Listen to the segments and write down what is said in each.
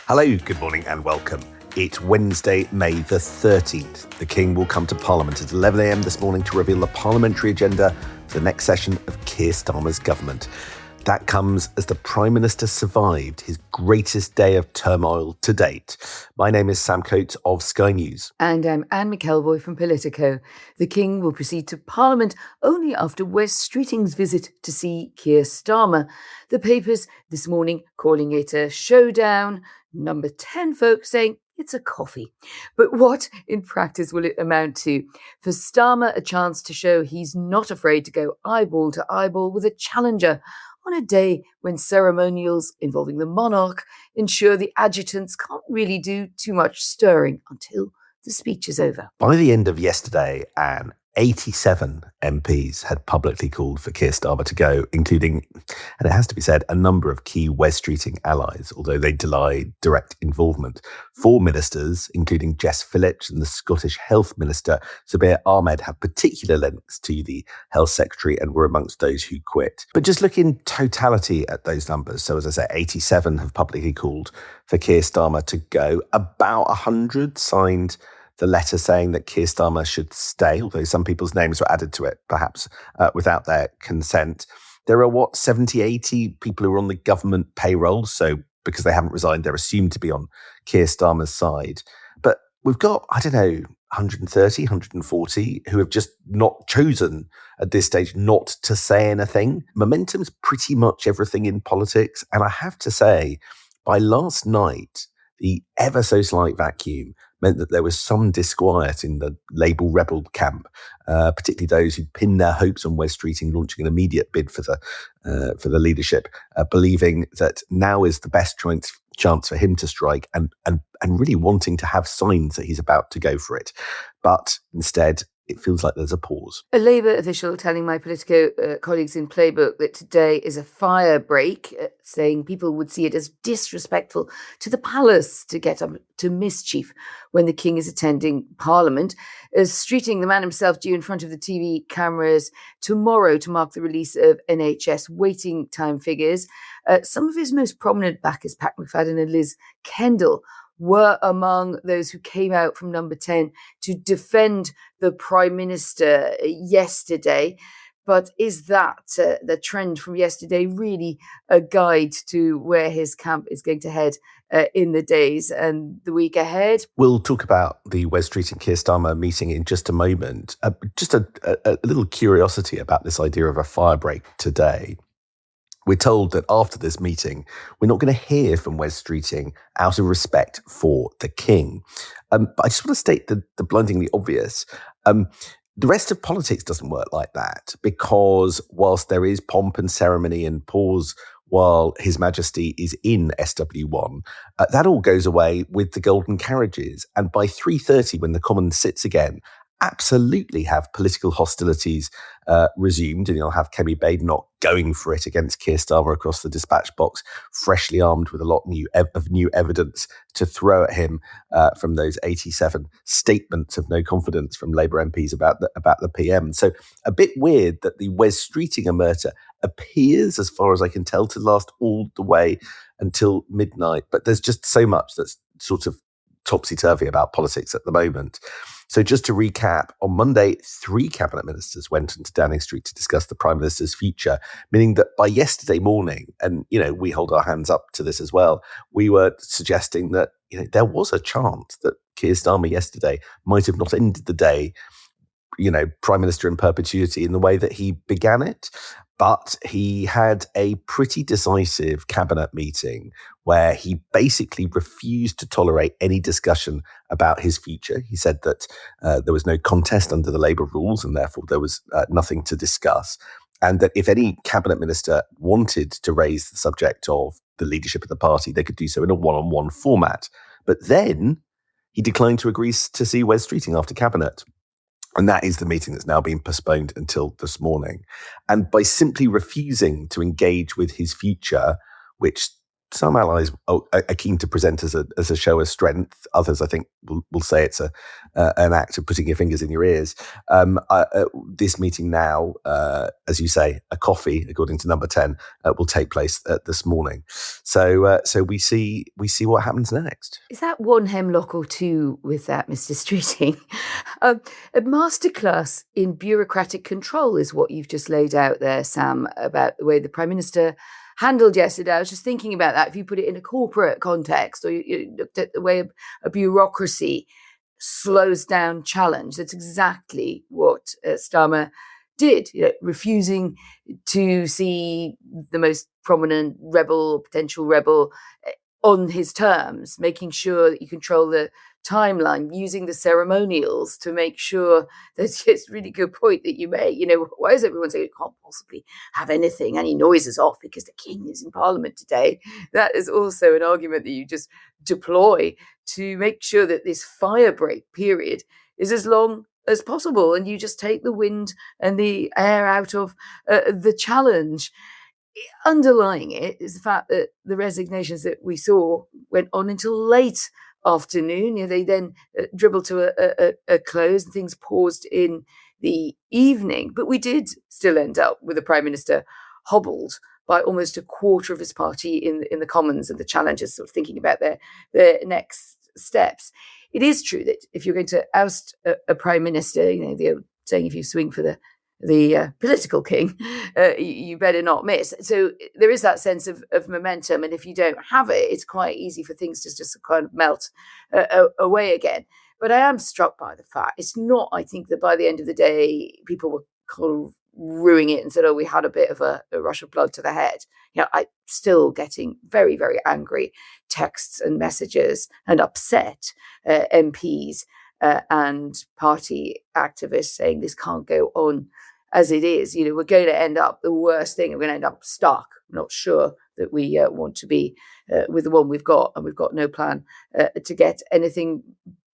Hello, good morning and welcome. It's Wednesday, May the 13th. The King will come to Parliament at 11 a.m. this morning to reveal the parliamentary agenda for the next session of Keir Starmer's government. That comes as the Prime Minister survived his greatest day of turmoil to date. My name is Sam Coates of Sky News. And I'm Andy McElvoy from Politico. The King will proceed to Parliament only after Wes Streeting's visit to see Keir Starmer. The papers this morning calling it a showdown. Number 10 folks saying it's a coffee. But what in practice will it amount to? For Starmer, a chance to show he's not afraid to go eyeball to eyeball with a challenger on a day when ceremonials involving the monarch ensure the adjutants can't really do too much stirring until the speech is over. By the end of yesterday, 87 MPs had publicly called for Keir Starmer to go, including, and it has to be said, a number of key Wes Streeting allies, although they denied direct involvement. 4 ministers, including Jess Phillips and the Scottish Health Minister, Zubair Ahmed, have particular links to the Health Secretary and were amongst those who quit. But just look in totality at those numbers. So as I say, 87 have publicly called for Keir Starmer to go. About 100 signed the letter saying that Keir Starmer should stay, although some people's names were added to it, perhaps without their consent. There are, 70, 80 people who are on the government payroll, so because they haven't resigned, they're assumed to be on Keir Starmer's side. But we've got, 130, 140 who have just not chosen at this stage not to say anything. Momentum's pretty much everything in politics, and I have to say, by last night, the ever so slight vacuum meant that there was some disquiet in the Labour rebel camp, particularly those who pinned their hopes on Wes Streeting launching an immediate bid for the leadership, believing that now is the best chance for him to strike and really wanting to have signs that he's about to go for it. But instead, it feels like there's a pause. A Labour official telling my Politico colleagues in Playbook that today is a fire break, saying people would see it as disrespectful to the palace to get up to mischief when the King is attending Parliament. Streeting, the man himself, due in front of the TV cameras tomorrow to mark the release of NHS waiting time figures. Some of his most prominent backers, Pat McFadden and Liz Kendall, were among those who came out from number 10 to defend the Prime Minister yesterday. But is that the trend from yesterday really a guide to where his camp is going to head in the days and the week ahead? We'll talk about the Wes Streeting Keir Starmer meeting in just a moment. Just a little curiosity about this idea of a fire break today. We're told that after this meeting, we're not going to hear from Wes Streeting out of respect for the King. But I just want to state the blindingly obvious. The rest of politics doesn't work like that, because whilst there is pomp and ceremony and pause while His Majesty is in SW1, that all goes away with the golden carriages. And by 3:30, when the Commons sits again, absolutely have political hostilities resumed, and you'll have Kemi Badenoch going for it against Keir Starmer across the dispatch box, freshly armed with a lot of new evidence to throw at him from those 87 statements of no confidence from Labour MPs about the PM. So a bit weird that the Wes Streeting emerita appears, as far as I can tell, to last all the way until midnight. But there's just so much that's sort of topsy-turvy about politics at the moment. So just to recap, on Monday, 3 cabinet ministers went into Downing Street to discuss the Prime Minister's future, meaning that by yesterday morning, and, we hold our hands up to this as well, we were suggesting that, there was a chance that Keir Starmer yesterday might have not ended the day, Prime Minister in perpetuity in the way that he began it. But he had a pretty decisive cabinet meeting where he basically refused to tolerate any discussion about his future. He said that there was no contest under the Labour rules and therefore there was nothing to discuss. And that if any cabinet minister wanted to raise the subject of the leadership of the party, they could do so in a one-on-one format. But then he declined to agree to see Wes Streeting after cabinet. And that is the meeting that's now been postponed until this morning. And by simply refusing to engage with his future, which some allies are keen to present as a show of strength. Others, I think, will say it's an act of putting your fingers in your ears. This meeting now, as you say, a coffee, according to Number 10, will take place this morning. So we see what happens next. Is that one hemlock or two with that, Mr. Streeting? A masterclass in bureaucratic control is what you've just laid out there, Sam, about the way the Prime Minister handled yesterday. I was just thinking about that. If you put it in a corporate context, or you looked at the way a bureaucracy slows down challenge, that's exactly what Starmer did, refusing to see the most prominent rebel, potential rebel, on his terms, making sure that you control the timeline, using the ceremonials to make sure that it's a really good point that you made. Why is everyone saying you can't possibly have any noises off because the king is in Parliament today? That is also an argument that you just deploy to make sure that this firebreak period is as long as possible, and you just take the wind and the air out of the challenge. Underlying it is the fact that the resignations that we saw went on until late afternoon. They then dribbled to a close and things paused in the evening. But we did still end up with the Prime Minister hobbled by almost a quarter of his party in the Commons, and the challengers sort of thinking about their next steps. It is true that if you're going to oust a Prime Minister, the saying, if you swing for the political king, you better not miss. So there is that sense of momentum, and if you don't have it, it's quite easy for things to just kind of melt away again. But I am struck by the fact it's not, I think, that by the end of the day, people were kind of ruining it and said, oh, we had a bit of a rush of blood to the head. I'm still getting very, very angry texts and messages and upset MPs and party activists saying this can't go on as it is. We're going to end up the worst thing. We're going to end up stuck. I'm not sure that we want to be with the one we've got, and we've got no plan to get anything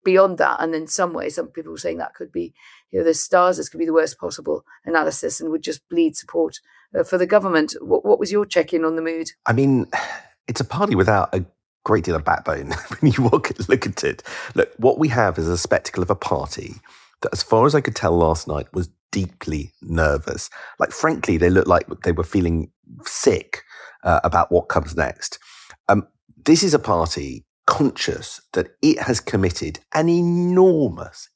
beyond that. And in some ways, some people are saying that could be, the stars, this could be the worst possible analysis and would just bleed support for the government. What was your check-in on the mood? I mean, it's a party without a great deal of backbone when you look at it. Look, what we have is a spectacle of a party that, as far as I could tell last night, was deeply nervous. Like, frankly, they looked like they were feeling sick about what comes next. This is a party conscious that it has committed an enormous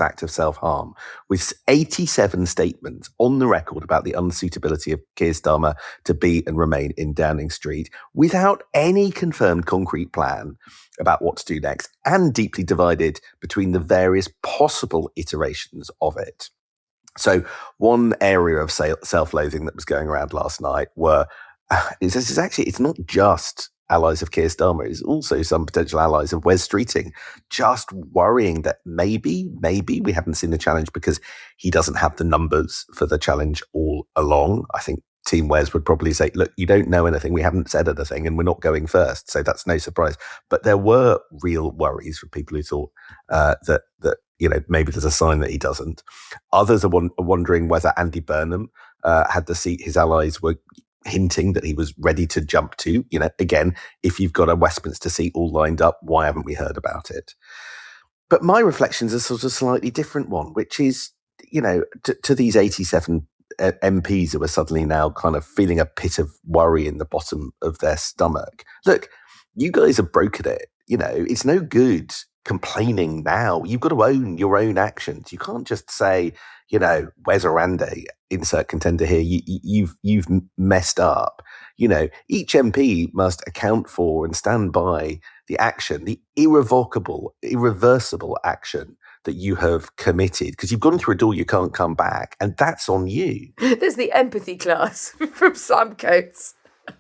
act of self-harm, with 87 statements on the record about the unsuitability of Keir Starmer to be and remain in Downing Street, without any confirmed concrete plan about what to do next, and deeply divided between the various possible iterations of it. So one area of self-loathing that was going around last night it's not just allies of Keir Starmer, it's also some potential allies of Wes Streeting, just worrying that maybe we haven't seen the challenge because he doesn't have the numbers for the challenge all along. I think Team Wes would probably say, look, you don't know anything, we haven't said anything, and we're not going first, so that's no surprise. But there were real worries for people who thought that maybe there's a sign that he doesn't. Others are wondering whether Andy Burnham had the seat his allies were hinting that he was ready to jump to. Again, if you've got a Westminster seat all lined up, why haven't we heard about it? But my reflections are sort of a slightly different one, which is, to these 87 MPs who are suddenly now kind of feeling a pit of worry in the bottom of their stomach. Look, you guys have broken it. It's no good complaining now. You've got to own your own actions. You can't just say, Wes or Andy, insert contender here, you've messed up. Each MP must account for and stand by the action, the irreversible action that you have committed, because you've gone through a door you can't come back, and that's on you. There's the empathy class from Sam Coates.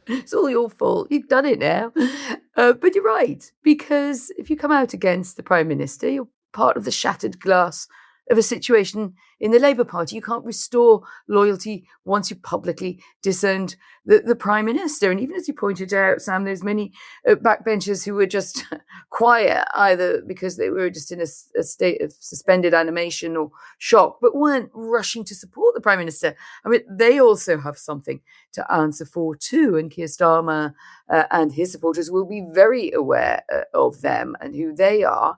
It's all your fault. You've done it now. But you're right, because if you come out against the Prime Minister, you're part of the shattered glass of a situation in the Labour Party. You can't restore loyalty once you've publicly disowned the Prime Minister. And even as you pointed out, Sam, there's many backbenchers who were just quiet, either because they were just in a state of suspended animation or shock, but weren't rushing to support the Prime Minister. I mean, they also have something to answer for too. And Keir Starmer and his supporters will be very aware of them and who they are.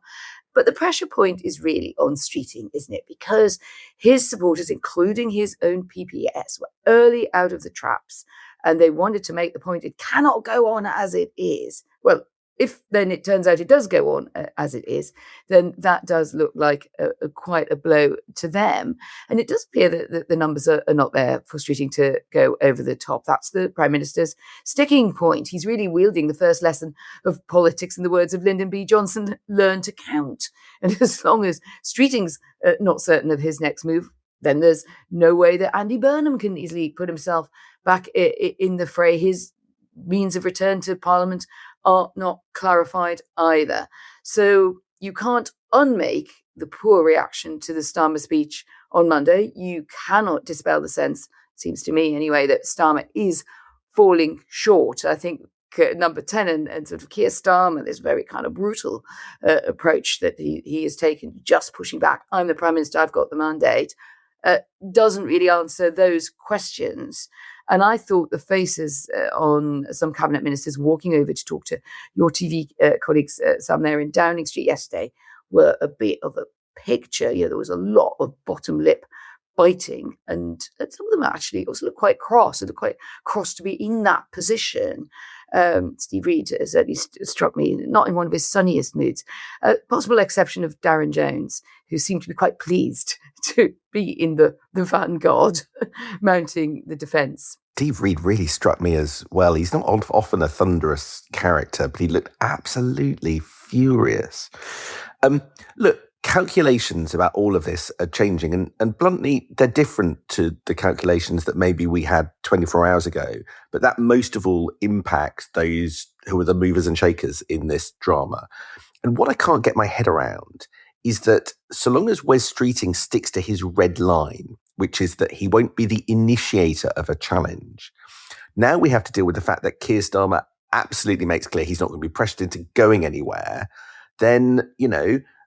But the pressure point is really on Streeting, isn't it? Because his supporters, including his own PPS, were early out of the traps and they wanted to make the point it cannot go on as it is. Well, if then it turns out it does go on as it is, then that does look like quite a blow to them. And it does appear that the numbers are not there for Streeting to go over the top. That's the Prime Minister's sticking point. He's really wielding the first lesson of politics, in the words of Lyndon B. Johnson, learn to count. And as long as Streeting's not certain of his next move, then there's no way that Andy Burnham can easily put himself back in the fray. His means of return to Parliament are not clarified either. So you can't unmake the poor reaction to the Starmer speech on Monday. You cannot dispel the sense, it seems to me anyway, that Starmer is falling short. I think number 10 and sort of Keir Starmer, this very kind of brutal approach that he has taken, just pushing back, I'm the Prime Minister, I've got the mandate, doesn't really answer those questions. And I thought the faces on some cabinet ministers walking over to talk to your TV colleagues, Sam, there in Downing Street yesterday, were a bit of a picture. There was a lot of bottom lip biting, and some of them actually also looked quite cross. It looked quite cross to be in that position. Steve Reid has at least struck me not in one of his sunniest moods. Possible exception of Darren Jones, who seemed to be quite pleased to be in the vanguard, mounting the defence. Steve Reid really struck me as well. He's not often a thunderous character, but he looked absolutely furious. Look, calculations about all of this are changing, and bluntly, they're different to the calculations that maybe we had 24 hours ago, but that most of all impacts those who are the movers and shakers in this drama. And what I can't get my head around is that so long as Wes Streeting sticks to his red line, which is that he won't be the initiator of a challenge, now we have to deal with the fact that Keir Starmer absolutely makes clear he's not going to be pressured into going anywhere. Then,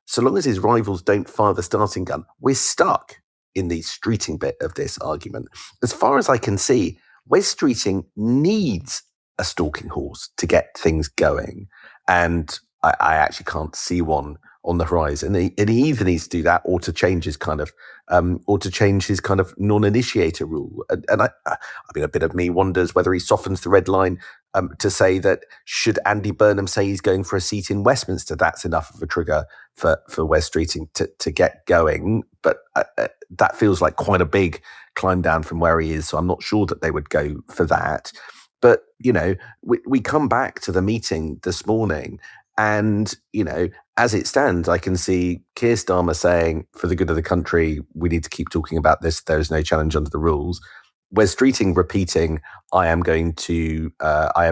so long as his rivals don't fire the starting gun, we're stuck in the Streeting bit of this argument. As far as I can see, Wes Streeting needs a stalking horse to get things going. And I actually can't see one on the horizon. And he either needs to do that or to change his kind of non-initiator rule. And I mean, a bit of me wonders whether he softens the red line to say that should Andy Burnham say he's going for a seat in Westminster, that's enough of a trigger for Wes Streeting to get going. But that feels like quite a big climb down from where he is. So I'm not sure that they would go for that. But, we come back to the meeting this morning and, as it stands, I can see Keir Starmer saying, for the good of the country, we need to keep talking about this. There is no challenge under the rules. Wes Streeting repeating, I am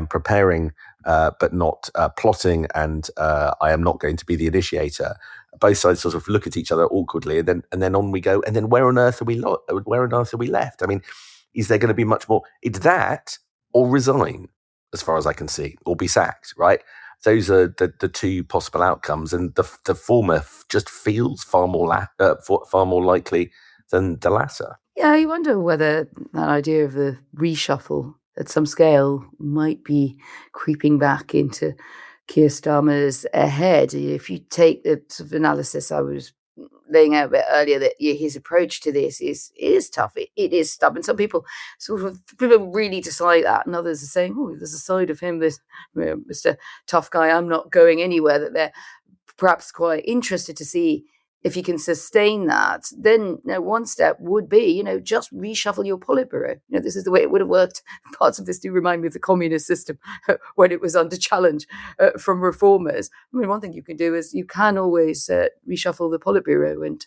preparing, but not plotting, and I am not going to be the initiator. Both sides sort of look at each other awkwardly, and then on we go. And then where on earth are we left? I mean, is there going to be much more? It's that or resign, as far as I can see, or be sacked, right? Those are the two possible outcomes, and the former just feels far more likely than the latter. Yeah, you wonder whether that idea of the reshuffle at some scale might be creeping back into Keir Starmer's head. If you take the sort of analysis I was laying out a bit earlier, that his approach to this is tough. It is stubborn. Some people people really dislike that, and others are saying, "Oh, there's a side of him, this Mr. Tough Guy. I'm not going anywhere." That they're perhaps quite interested to see if you can sustain that. Then one step would be, just reshuffle your Politburo. This is the way it would have worked. Parts of this do remind me of the communist system when it was under challenge from reformers. I mean, one thing you can do is you can always reshuffle the Politburo and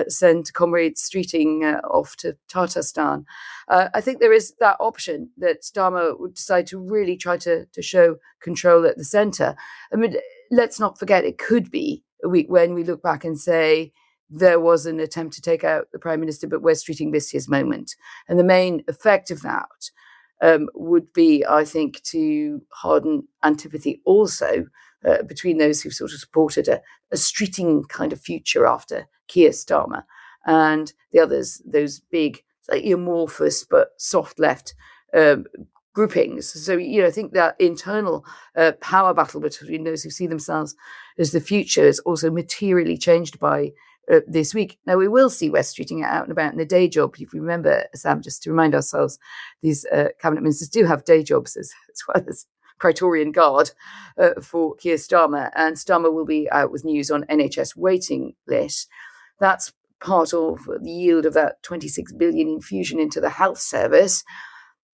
send Comrade Streeting off to Tatarstan. I think there is that option that Starmer would decide to really try to show control at the centre. I mean, let's not forget, it could be a week when we look back and say there was an attempt to take out the Prime Minister, but West Streeting missed his moment. And the main effect of that would be, I think, to harden antipathy also between those who've sort of supported a streeting kind of future after Keir Starmer and the others, those big, slightly amorphous but soft left groupings. So, I think that internal power battle between those who see themselves as the future is also materially changed by this week. Now, we will see West Streeting out and about in the day job. If you remember, Sam, just to remind ourselves, these cabinet ministers do have day jobs as well as Praetorian Guard for Keir Starmer. And Starmer will be out with news on NHS waiting lists. That's part of the yield of that 26 billion infusion into the health service.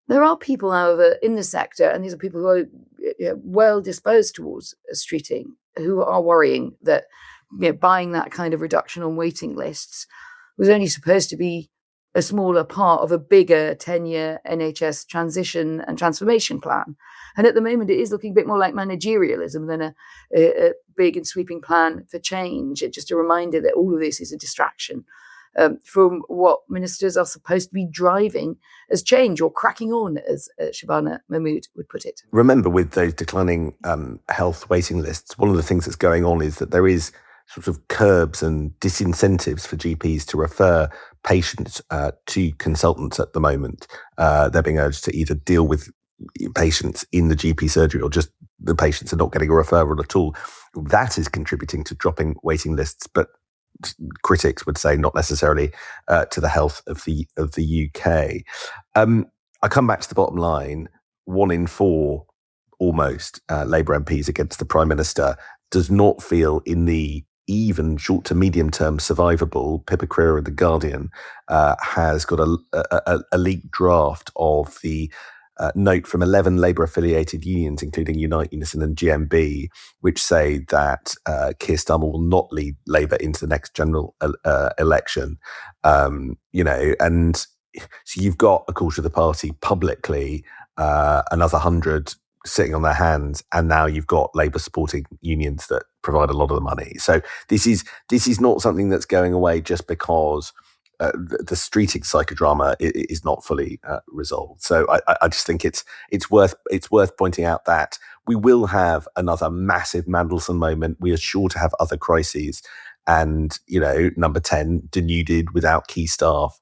There are people, however, in the sector, and these are people who are well disposed towards streeting, who are worrying that buying that kind of reduction on waiting lists was only supposed to be a smaller part of a bigger 10-year NHS transition and transformation plan. And at the moment, it is looking a bit more like managerialism than a big and sweeping plan for change. It's just a reminder that all of this is a distraction from what ministers are supposed to be driving as change, or cracking on, as Shabana Mahmood would put it. Remember, with those declining health waiting lists, one of the things that's going on is that there is sort of curbs and disincentives for GPs to refer patients to consultants at the moment. They're being urged to either deal with patients in the GP surgery or just the patients are not getting a referral at all. That is contributing to dropping waiting lists, but critics would say not necessarily to the health of the UK. I come back to the bottom line. 1 in 4 almost Labour MPs against the Prime Minister does not feel in the even short to medium term survivable. Pippa Crerar of The Guardian has got a leaked draft of the note from 11 Labour-affiliated unions, including Unite, Unison and GMB, which say that Keir Starmer will not lead Labour into the next general election. And so you've got a call to the party publicly, another 100 sitting on their hands, and now you've got Labour supporting unions that provide a lot of the money. So this is not something that's going away just because the streeting psychodrama is not fully resolved. So I just think it's worth pointing out that we will have another massive Mandelson moment. We are sure to have other crises, and number 10 denuded without key staff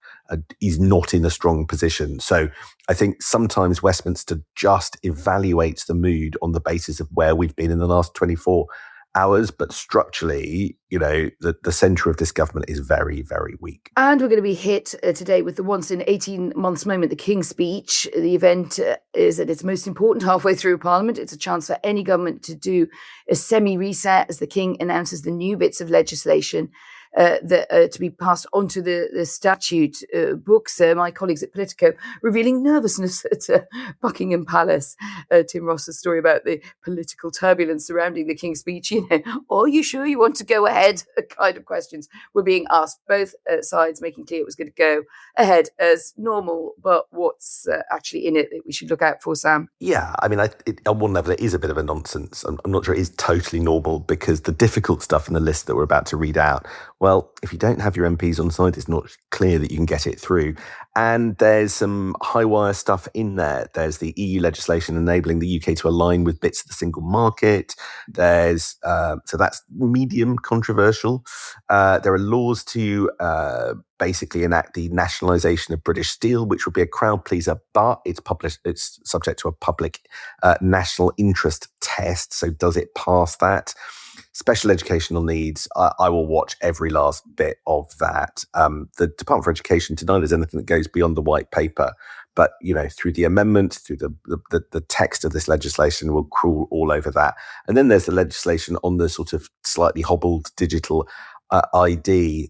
is not in a strong position. So I think sometimes Westminster just evaluates the mood on the basis of where we've been in the last 24 hours, but structurally, the centre of this government is very, very weak. And we're going to be hit today with the once in 18 months moment, the King's Speech. The event is at its most important halfway through Parliament. It's a chance for any government to do a semi-reset as the King announces the new bits of legislation that to be passed onto the statute books. My colleagues at Politico revealing nervousness at Buckingham Palace. Tim Ross's story about the political turbulence surrounding the King's Speech. Are you sure you want to go ahead? Kind of questions were being asked. Both sides making clear it was going to go ahead as normal. But what's actually in it that we should look out for, Sam? Yeah, I mean, on one level, it is a bit of a nonsense. I'm not sure it is totally normal, because the difficult stuff in the list that we're about to read out, well, if you don't have your MPs on side, it's not clear that you can get it through. And there's some high wire stuff in there. There's the EU legislation enabling the UK to align with bits of the single market. There's so that's medium controversial. There are laws to basically enact the nationalisation of British Steel, which would be a crowd pleaser, but it's subject to a public national interest test. So does it pass that? Special educational needs, I will watch every last bit of that. The Department for Education denied there's anything that goes beyond the white paper, but through the amendment, through the text of this legislation, will crawl all over that. And then there's the legislation on the sort of slightly hobbled digital ID.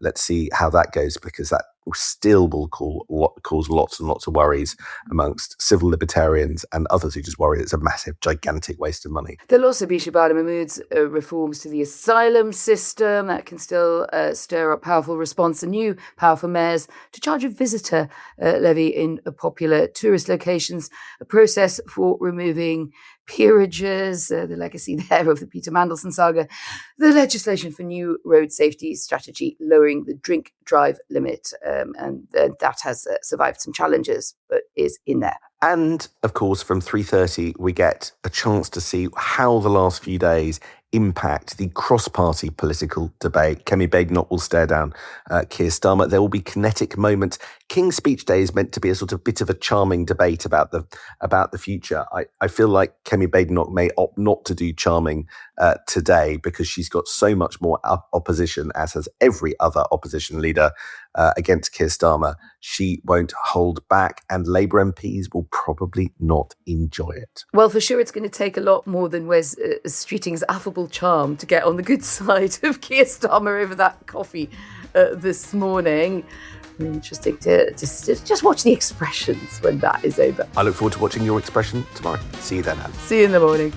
Let's see how that goes, because that still will cause lots and lots of worries amongst civil libertarians and others who just worry it's a massive, gigantic waste of money. There'll also be Shabana Mahmood's reforms to the asylum system that can still stir up powerful response. A new power for mayors to charge a visitor levy in popular tourist locations, a process for removing peerages, the legacy there of the Peter Mandelson saga, the legislation for new road safety strategy, lowering the drink-drive limit, and that has survived some challenges, but is in there. And, of course, from 3:30, we get a chance to see how the last few days impact the cross-party political debate. Kemi Badenoch will stare down Keir Starmer. There will be kinetic moments. King's Speech Day is meant to be a sort of bit of a charming debate about the future. I feel like Kemi Badenoch may opt not to do charming today because she's got so much more opposition, as has every other opposition leader against Keir Starmer. She won't hold back, and Labour MPs will probably not enjoy it. Well, for sure, it's going to take a lot more than Wes Streeting's affable charm to get on the good side of Keir Starmer over that coffee this morning. Interesting to just watch the expressions when that is over. I look forward to watching your expression tomorrow. See you then, Anne. See you in the morning.